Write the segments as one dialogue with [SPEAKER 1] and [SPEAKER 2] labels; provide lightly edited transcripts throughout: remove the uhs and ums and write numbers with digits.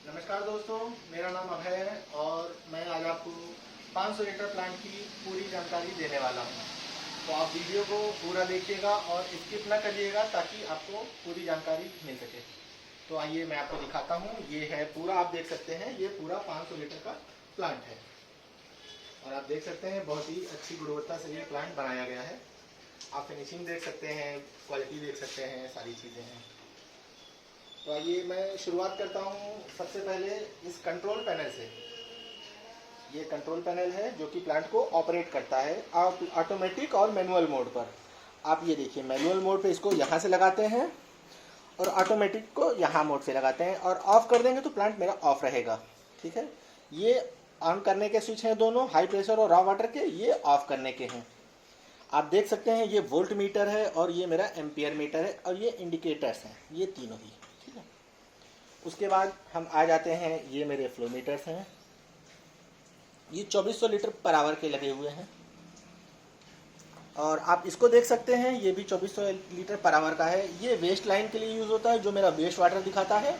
[SPEAKER 1] नमस्कार दोस्तों, मेरा नाम अभय है और मैं आज आपको 500 लीटर प्लांट की पूरी जानकारी देने वाला हूँ। तो आप वीडियो को पूरा देखिएगा और स्किप ना करिएगा ताकि आपको पूरी जानकारी मिल सके। तो आइए मैं आपको दिखाता हूँ। ये है पूरा, आप देख सकते हैं ये पूरा 500 लीटर का प्लांट है और आप देख सकते हैं बहुत ही अच्छी गुणवत्ता से ये प्लांट बनाया गया है। आप फिनिशिंग देख सकते हैं, क्वालिटी देख सकते हैं, सारी चीज़ें हैं। तो आइए मैं शुरुआत करता हूँ सबसे पहले इस कंट्रोल पैनल से। ये कंट्रोल पैनल है जो कि प्लांट को ऑपरेट करता है आप ऑटोमेटिक और मैनुअल मोड पर। आप ये देखिए, मैनुअल मोड पे इसको यहाँ से लगाते हैं और ऑटोमेटिक को यहाँ मोड से लगाते हैं और ऑफ कर देंगे तो प्लांट मेरा ऑफ रहेगा। ठीक है, ये ऑन करने के स्विच हैं दोनों, हाई प्रेशर और रॉ वाटर के। ये ऑफ करने के हैं। आप देख सकते हैं ये वोल्ट मीटर है और ये मेरा एम्पियर मीटर है और ये इंडिकेटर्स हैं, ये तीनों ही। ठीक है, उसके बाद हम आ जाते हैं, ये मेरे फ्लो मीटर्स हैं। ये 2400 लीटर पर आवर के लगे हुए हैं और आप इसको देख सकते हैं, ये भी 2400 लीटर पर आवर का है। ये वेस्ट लाइन के लिए यूज़ होता है, जो मेरा वेस्ट वाटर दिखाता है।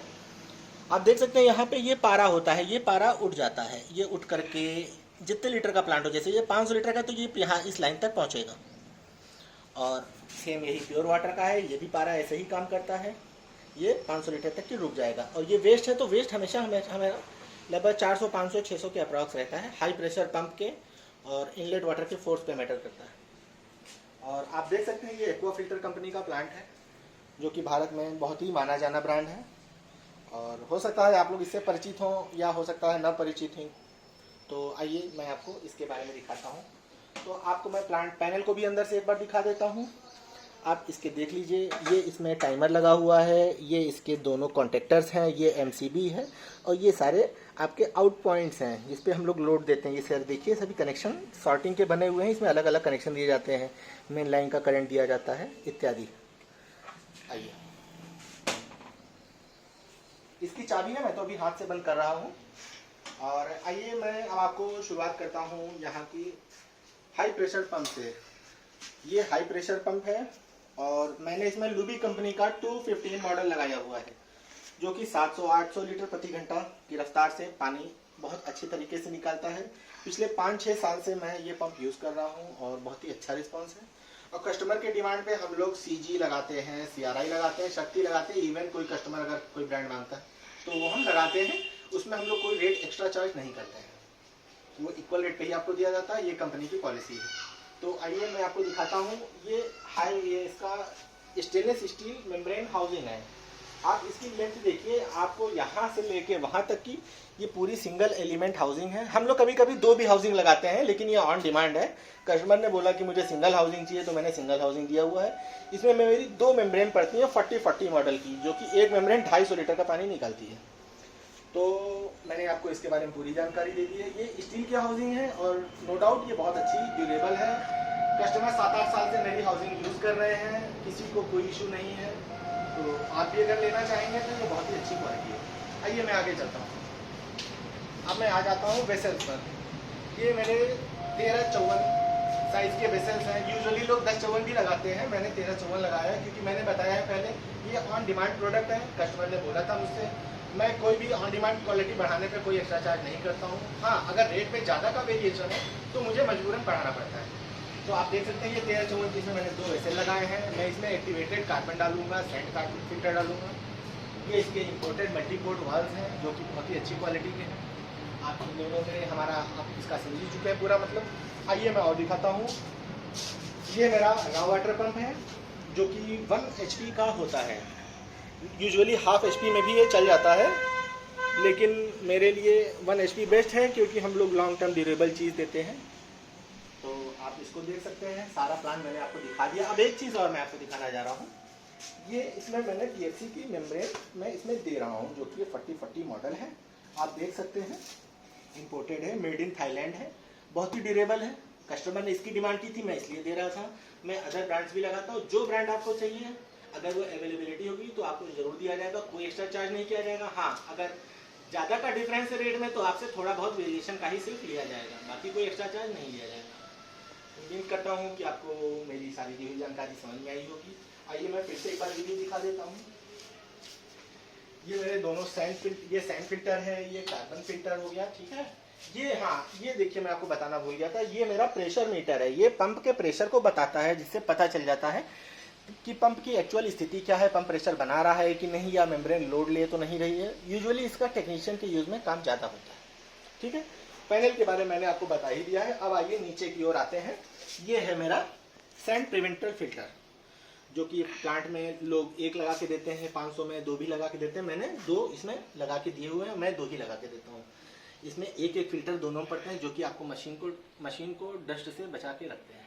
[SPEAKER 1] आप देख सकते हैं यहाँ पे ये पारा होता है, ये पारा उठ जाता है, ये उठ करके जितने लीटर का प्लांट हो, जैसे ये 500 लीटर का तो ये यहाँ इस लाइन तक पहुँचेगा। और सेम यही प्योर वाटर का है, ये भी पारा ऐसे ही काम करता है, ये 500 लीटर तक की रुक जाएगा। और ये वेस्ट है तो वेस्ट हमेशा हमें लगभग 400, 500, 600 के अप्रॉक्स रहता है, हाई प्रेशर पंप के और इनलेट वाटर के फोर्स पे मैटर करता है। और आप देख सकते हैं ये एक्वा फिल्टर कंपनी का प्लांट है जो कि भारत में बहुत ही माना जाना ब्रांड है और हो सकता है आप लोग इससे परिचित हों या हो सकता है न परिचित हों। तो आइए मैं आपको इसके बारे में दिखाता हूँ। तो आपको मैं प्लांट पैनल को भी अंदर से एक बार दिखा देता हूँ। आप इसके देख लीजिए, ये इसमें टाइमर लगा हुआ है, ये इसके दोनों कॉन्टेक्टर्स हैं, ये एमसीबी है और ये सारे आपके आउट पॉइंट्स हैं जिस पे हम लोग लोड देते हैं। ये सर देखिए, सभी कनेक्शन सॉर्टिंग के बने हुए हैं, इसमें अलग अलग कनेक्शन दिए जाते हैं, मेन लाइन का करंट दिया जाता है इत्यादि। आइए, इसकी चाबी है, मैं तो अभी हाथ से बंद कर रहा हूँ। और आइए मैं अब आपको शुरुआत करता हूँ यहाँ की हाई प्रेशर पंप से। ये हाई प्रेशर पंप है और मैंने इसमें लुबी कंपनी का 215 मॉडल लगाया हुआ है जो कि 700-800 लीटर प्रति घंटा की रफ्तार से पानी बहुत अच्छे तरीके से निकालता है। पिछले 5-6 साल से मैं ये पंप यूज़ कर रहा हूँ और बहुत ही अच्छा रिस्पॉन्स है। और कस्टमर के डिमांड पे हम लोग CG लगाते हैं, CRI लगाते हैं, शक्ति लगाते हैं। इवन कोई कस्टमर अगर कोई ब्रांड मांगता है तो वो हम लगाते हैं, उसमें हम लोग कोई रेट एक्स्ट्रा चार्ज नहीं करते हैं, वो इक्वल रेट पे ही आपको दिया जाता है। ये कंपनी की पॉलिसी है। तो आइए मैं आपको दिखाता हूँ। ये इसका स्टेनलेस स्टील मेम्ब्रेन हाउसिंग है। आप इसकी लेंथ देखिए, आपको यहाँ से लेके वहाँ तक की ये पूरी सिंगल एलिमेंट हाउसिंग है। हम लोग कभी कभी 2 भी हाउसिंग लगाते हैं, लेकिन ये ऑन डिमांड है। कस्टमर ने बोला कि मुझे सिंगल हाउसिंग चाहिए तो मैंने सिंगल हाउसिंग दिया हुआ है। इसमें मेरी 2 मेम्ब्रेन पड़ती है 40-40 मॉडल की, जो कि एक मेम्ब्रेन 250 लीटर का पानी निकालती है। तो मैंने आपको इसके बारे में पूरी जानकारी दे दी है। ये स्टील की हाउसिंग है और नो डाउट ये बहुत अच्छी ड्यूरेबल है। कस्टमर 7-8 साल से मेरी हाउसिंग यूज़ कर रहे हैं, किसी को कोई इशू नहीं है। तो आप भी अगर लेना चाहेंगे तो ये बहुत ही अच्छी क्वालिटी है। आइए मैं आगे चलता हूँ। अब मैं आ जाता हूँ वेसल्स पर। ये मेरे 1354 साइज़ के वेसल्स हैं। यूजुअली लोग 1054 भी लगाते हैं, मैंने 1354 लगाया है क्योंकि मैंने बताया है पहले ये ऑन डिमांड प्रोडक्ट है। कस्टमर ने बोला था मुझसे, मैं कोई भी ऑन डिमांड क्वालिटी बढ़ाने पे कोई एक्स्ट्रा चार्ज नहीं करता हूँ। हाँ, अगर रेट में ज़्यादा का वेरिएशन है तो मुझे मजबूरन बढ़ाना पड़ता है। तो आप देख सकते हैं ये 1354 इसमें मैंने 2 वेसल लगाए हैं। मैं इसमें एक्टिवेटेड कार्बन डालूंगा, सेंट कार्बन फिल्टर डालूंगा। ये इसके इंपोर्टेड मल्टीपोर्ट वाल्व हैं जो कि बहुत ही अच्छी क्वालिटी के हैं। आप इन दोनों में हमारा आप इसका समझ ही चुके हैं पूरा मतलब। आइए मैं और दिखाता हूँ। ये मेरा रॉ वाटर पंप है जो कि 1 HP का होता है। यूजुअली हाफ HP में भी ये चल जाता है, लेकिन मेरे लिए 1 HP बेस्ट है क्योंकि हम लोग लॉन्ग टर्म ड्यूरेबल चीज़ देते हैं। तो आप इसको देख सकते हैं, सारा प्लान मैंने आपको दिखा दिया। अब एक चीज़ और मैं आपको दिखाना जा रहा हूँ। ये इसमें मैंने TFC की मेम्ब्रेन मैं इसमें दे रहा हूँ जो कि 40-40 मॉडल है। आप देख सकते हैं, इंपोर्टेड है, मेड इन थाईलैंड है, बहुत ही ड्यूरेबल है। कस्टमर ने इसकी डिमांड की थी, मैं इसलिए दे रहा था। मैं अदर ब्रांड्स भी लगाता हूँ, जो ब्रांड आपको चाहिए अगर वो अवेलेबिलिटी होगी तो आपको ज़रूर दिया जाएगा, कोई एक्स्ट्रा चार्ज नहीं किया जाएगा। हाँ, अगर ज़्यादा का डिफरेंस है रेट में तो आपसे थोड़ा बहुत वेरिएशन का ही सिर्फ लिया जाएगा, बाकी कोई एक्स्ट्रा चार्ज नहीं लिया जाएगा। उम्मीद करता हूँ कि आपको मेरी सारी दी हुई जानकारी समझ में आई होगी। आइए मैं फिर से एक बार वीडियो दिखा देता हूँ। ये मेरे दोनों ये सैंड फिल्टर है, ये कार्बन फिल्टर हो गया, ठीक है। ये हाँ, ये देखिए मैं आपको बताना भूल गया था, ये मेरा प्रेशर मीटर है। ये पंप के प्रेशर को बताता है, जिससे पता चल जाता है कि पंप की एक्चुअल स्थिति क्या है, पंप प्रेशर बना रहा है कि नहीं, या मेम्ब्रेन लोड ले तो नहीं रही है। यूजुअली इसका टेक्नीशियन के यूज में काम ज़्यादा होता है, ठीक है। पैनल के बारे में मैंने आपको बता ही दिया है। अब आइए नीचे की ओर आते हैं। ये है मेरा सैंड प्रिवेंटर फिल्टर, जो कि प्लांट में लोग एक लगा के देते हैं, 500 में 2 भी लगा के देते हैं। मैंने 2 इसमें लगा के दिए हुए हैं, मैं 2 ही लगा के देता हूँ। इसमें एक एक फिल्टर दोनों पड़ते हैं, जो कि आपको मशीन को डस्ट से बचा के रखते हैं।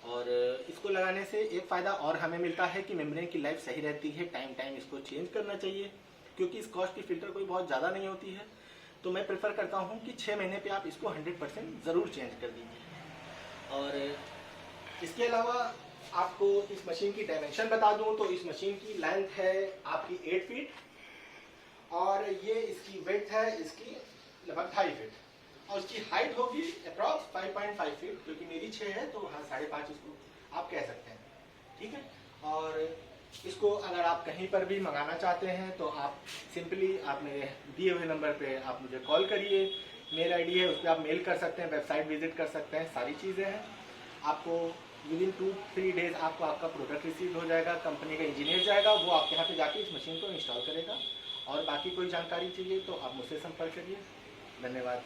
[SPEAKER 1] और इसको लगाने से एक फ़ायदा और हमें मिलता है कि मेम्ब्रेन की लाइफ सही रहती है। टाइम इसको चेंज करना चाहिए, क्योंकि इस कॉस्ट की फ़िल्टर कोई बहुत ज़्यादा नहीं होती है। तो मैं प्रेफर करता हूँ कि 6 महीने पे आप इसको 100% ज़रूर चेंज कर दीजिए। और इसके अलावा आपको इस मशीन की डायमेंशन बता दूँ तो इस मशीन की लेंथ है आपकी 8 फीट, और ये इसकी वेड्थ है इसकी लगभग 2.5 फीट, और उसकी हाइट होगी अप्रॉक्स 5.5 फीट, क्योंकि मेरी 6 है तो हाँ 5.5 इसको आप कह सकते हैं, ठीक है। और इसको अगर आप कहीं पर भी मंगाना चाहते हैं तो आप सिंपली आप मेरे दिए हुए नंबर पे आप मुझे कॉल करिए। मेल आईडी है, उस पर आप मेल कर सकते हैं, वेबसाइट विजिट कर सकते हैं, सारी चीज़ें हैं। आपको विदिन 2-3 डेज आपको आपका प्रोडक्ट रिसीव हो जाएगा। कंपनी का इंजीनियर जाएगा, वो आपके यहाँ पे जाके इस मशीन को इंस्टॉल करेगा। और बाकी कोई जानकारी चाहिए तो आप मुझसे संपर्क करिए। धन्यवाद।